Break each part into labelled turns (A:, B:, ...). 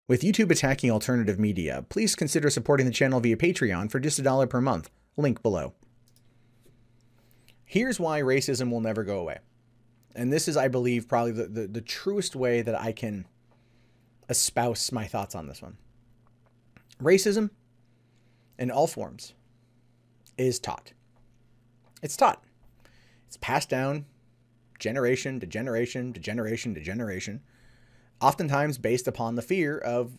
A: With YouTube attacking alternative media, please consider supporting the channel via Patreon for just $1 per month. Link below. Here's why racism will never go away. And this is, I believe, probably the truest way that I can espouse my thoughts on this one. Racism, in all forms, is taught. It's taught. It's passed down generation to generation to generation to generation, oftentimes based upon the fear of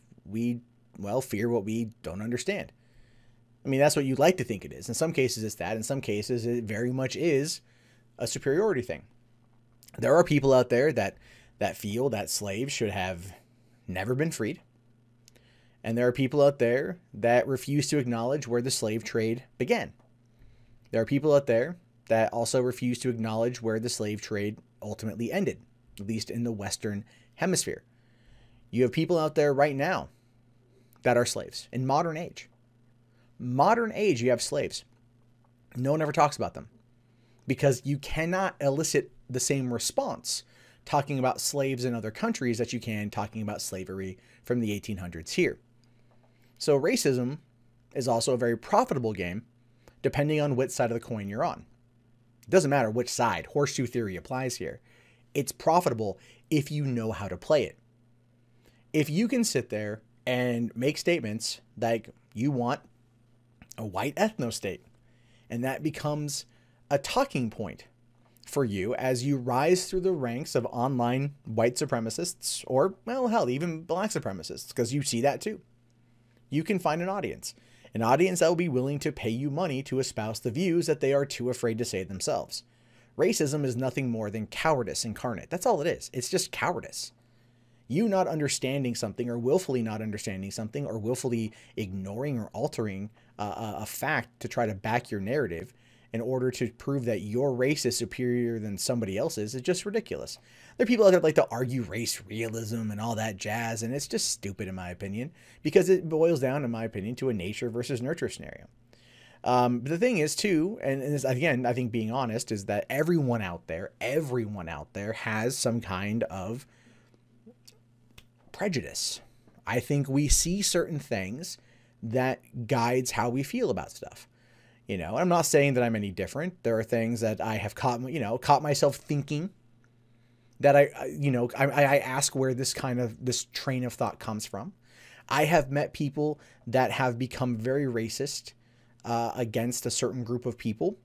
A: fear what we don't understand. I mean, that's what you'd like to think it is. In some cases, it's that. In some cases, it very much is a superiority thing. There are people out there that feel that slaves should have never been freed. And there are people out there that refuse to acknowledge where the slave trade began. There are people out there that also refuse to acknowledge where the slave trade ultimately ended, at least in the Western Hemisphere. You have people out there right now that are slaves in modern age. Modern age, you have slaves. No one ever talks about them because you cannot elicit the same response talking about slaves in other countries that you can talking about slavery from the 1800s here. So racism is also a very profitable game depending on which side of the coin you're on. It doesn't matter which side. Horseshoe theory applies here. It's profitable if you know how to play it. If you can sit there and make statements like you want a white ethno-state, and that becomes a talking point for you as you rise through the ranks of online white supremacists, or, well, hell, even black supremacists, because you see that too. You can find an audience that will be willing to pay you money to espouse the views that they are too afraid to say themselves. Racism is nothing more than cowardice incarnate. That's all it is. It's just cowardice. You not understanding something, or willfully not understanding something, or willfully ignoring or altering a fact to try to back your narrative in order to prove that your race is superior than somebody else's is just ridiculous. There are people out there that like to argue race realism and all that jazz, and it's just stupid in my opinion, because it boils down, in my opinion, to a nature versus nurture scenario. But the thing is too, and again, I think being honest, is that everyone out there has some kind of prejudice. I think we see certain things that guides how we feel about stuff. You know, I'm not saying that I'm any different. There are things that I have caught myself thinking that I ask where this train of thought comes from. I have met people that have become very racist against a certain group of people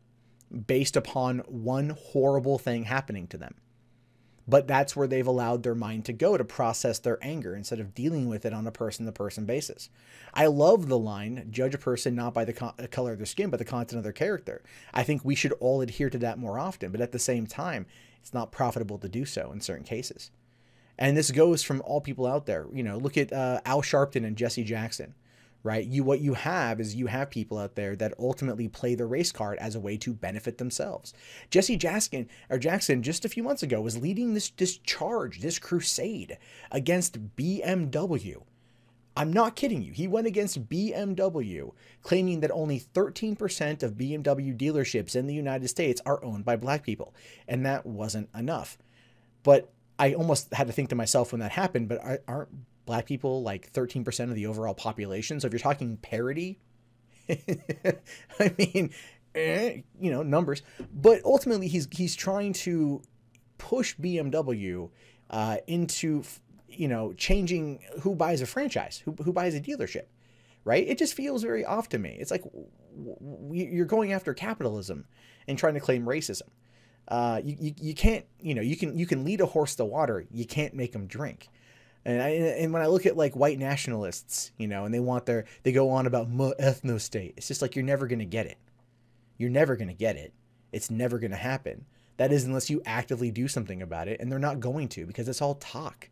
A: based upon one horrible thing happening to them. But that's where they've allowed their mind to go to process their anger instead of dealing with it on a person-to-person basis. I love the line, judge a person not by the color of their skin, but the content of their character. I think we should all adhere to that more often, but at the same time, it's not profitable to do so in certain cases. And this goes from all people out there. You know, look at Al Sharpton and Jesse Jackson, right? What you have people out there that ultimately play the race card as a way to benefit themselves. Jesse Jackson just a few months ago was leading this charge, this crusade against BMW. I'm not kidding you. He went against BMW, claiming that only 13% of BMW dealerships in the United States are owned by black people. And that wasn't enough. But I almost had to think to myself when that happened, but aren't black people like 13% of the overall population? So if you're talking parity, I mean, numbers. But ultimately, he's trying to push BMW into, changing who buys a franchise, who buys a dealership, right? It just feels very off to me. It's like you're going after capitalism and trying to claim racism. You can't, you can lead a horse to water. You can't make him drink. And when I look at like white nationalists, and they go on about ethno-state, it's just like, you're never going to get it. You're never going to get it. It's never going to happen. That is, unless you actively do something about it, and they're not going to, because it's all talk.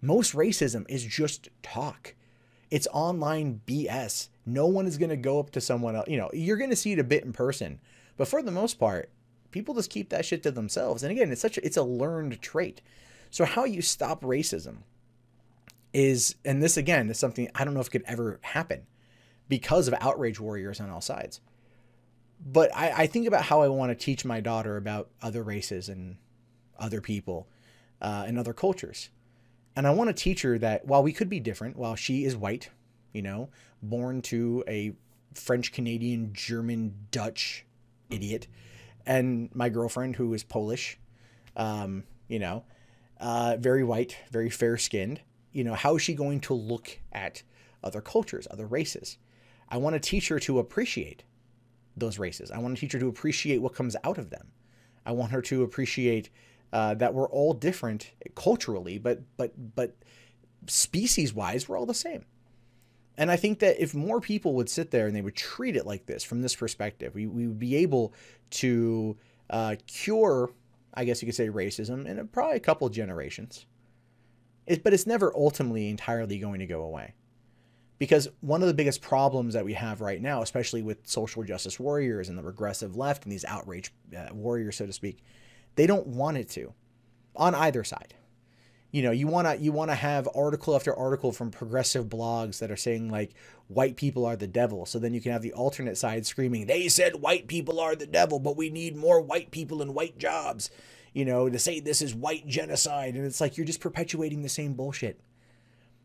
A: Most racism is just talk. It's online BS. No one is going to go up to someone else. You're going to see it a bit in person, but for the most part, people just keep that shit to themselves. And again, it's a learned trait. So how you stop racism and this again is something I don't know if it could ever happen because of outrage warriors on all sides. But I think about how I want to teach my daughter about other races and other people and other cultures. And I want to teach her that while we could be different, while she is white, born to a French, Canadian, German, Dutch idiot, and my girlfriend who is Polish, very white, very fair skinned, how is she going to look at other cultures, other races? I want to teach her to appreciate those races. I want to teach her to appreciate what comes out of them. I want her to appreciate that we're all different culturally, but species-wise, we're all the same. And I think that if more people would sit there and they would treat it like this, from this perspective, we would be able to cure, I guess you could say, racism in probably a couple of generations. But it's never ultimately entirely going to go away. Because one of the biggest problems that we have right now, especially with social justice warriors and the regressive left and these outrage warriors, so to speak, they don't want it to, on either side. You want to have article after article from progressive blogs that are saying like white people are the devil. So then you can have the alternate side screaming, they said white people are the devil, but we need more white people in white jobs, to say this is white genocide. And it's like, you're just perpetuating the same bullshit.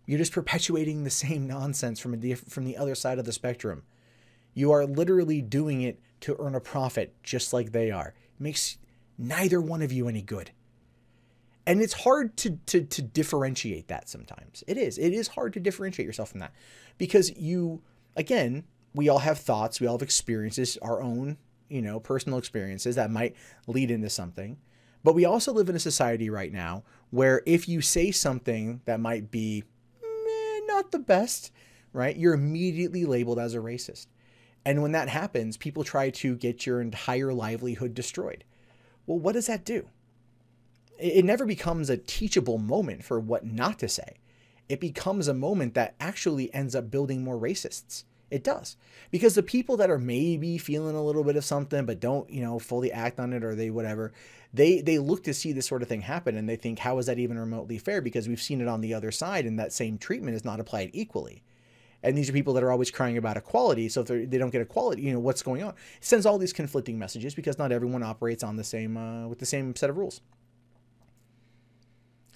A: You're just perpetuating the same nonsense from the other side of the spectrum. You are literally doing it to earn a profit just like they are. It makes neither one of you any good. And it's hard to differentiate that sometimes. It is hard to differentiate yourself from that. Because we all have thoughts, we all have experiences, our own, personal experiences that might lead into something. But we also live in a society right now where if you say something that might be not the best, right, you're immediately labeled as a racist. And when that happens, people try to get your entire livelihood destroyed. Well, what does that do? It never becomes a teachable moment for what not to say. It becomes a moment that actually ends up building more racists. It does. Because the people that are maybe feeling a little bit of something but don't, fully act on it, or they look to see this sort of thing happen and they think, how is that even remotely fair? Because we've seen it on the other side and that same treatment is not applied equally. And these are people that are always crying about equality. So if they don't get equality, what's going on? It sends all these conflicting messages because not everyone operates on the same with the same set of rules.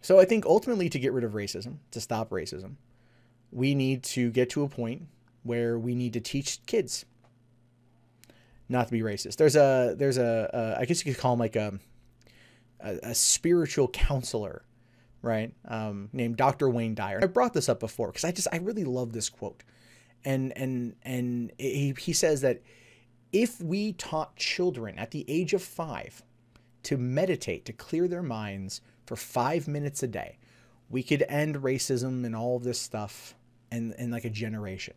A: So I think ultimately to get rid of racism, to stop racism, we need to get to a point where we need to teach kids not to be racist. There's a I guess you could call him like a spiritual counselor, right? Named Dr. Wayne Dyer. I brought this up before because I really love this quote. And he says that if we taught children at the age of 5 to meditate, to clear their minds for 5 minutes a day, we could end racism and all of this stuff in like a generation.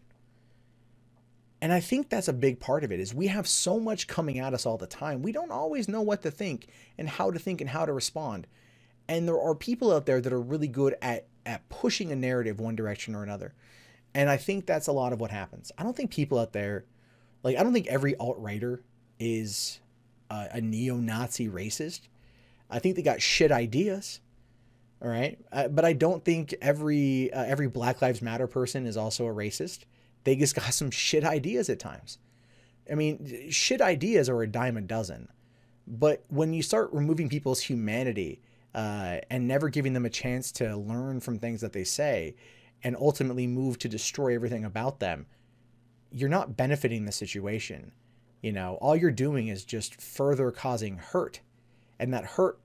A: And I think that's a big part of it, is we have so much coming at us all the time. We don't always know what to think and how to respond. And there are people out there that are really good at pushing a narrative one direction or another. And I think that's a lot of what happens. I don't think people out there, I don't think every alt-righter is a neo-Nazi racist. I think they got shit ideas, all right? But I don't think every Black Lives Matter person is also a racist. They just got some shit ideas at times. I mean, shit ideas are a dime a dozen. But when you start removing people's humanity and never giving them a chance to learn from things that they say and ultimately move to destroy everything about them, you're not benefiting the situation. All you're doing is just further causing hurt. And that hurt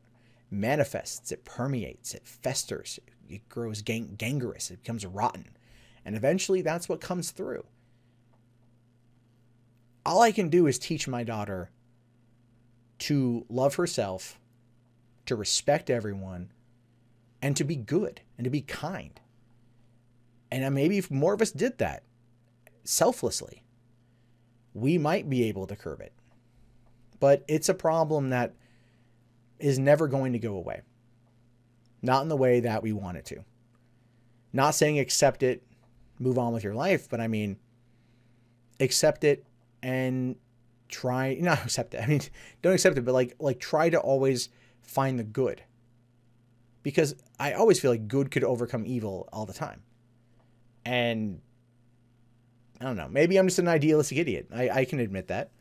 A: manifests, it permeates, it festers, it grows gangrenous, it becomes rotten. And eventually that's what comes through. All I can do is teach my daughter to love herself, to respect everyone, and to be good and to be kind. And maybe if more of us did that selflessly, we might be able to curb it. But it's a problem that is never going to go away. Not in the way that we want it to. Not saying accept it, move on with your life, but I mean, accept it and try, not accept it. I mean, don't accept it, but like try to always find the good. Because I always feel like good could overcome evil all the time. And I don't know, maybe I'm just an idealistic idiot. I can admit that,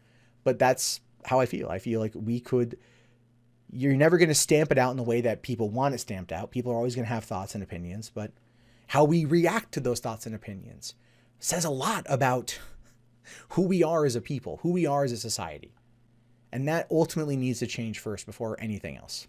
A: but that's how I feel. I feel like we could You're never going to stamp it out in the way that people want it stamped out. People are always going to have thoughts and opinions, but how we react to those thoughts and opinions says a lot about who we are as a people, who we are as a society. And that ultimately needs to change first before anything else.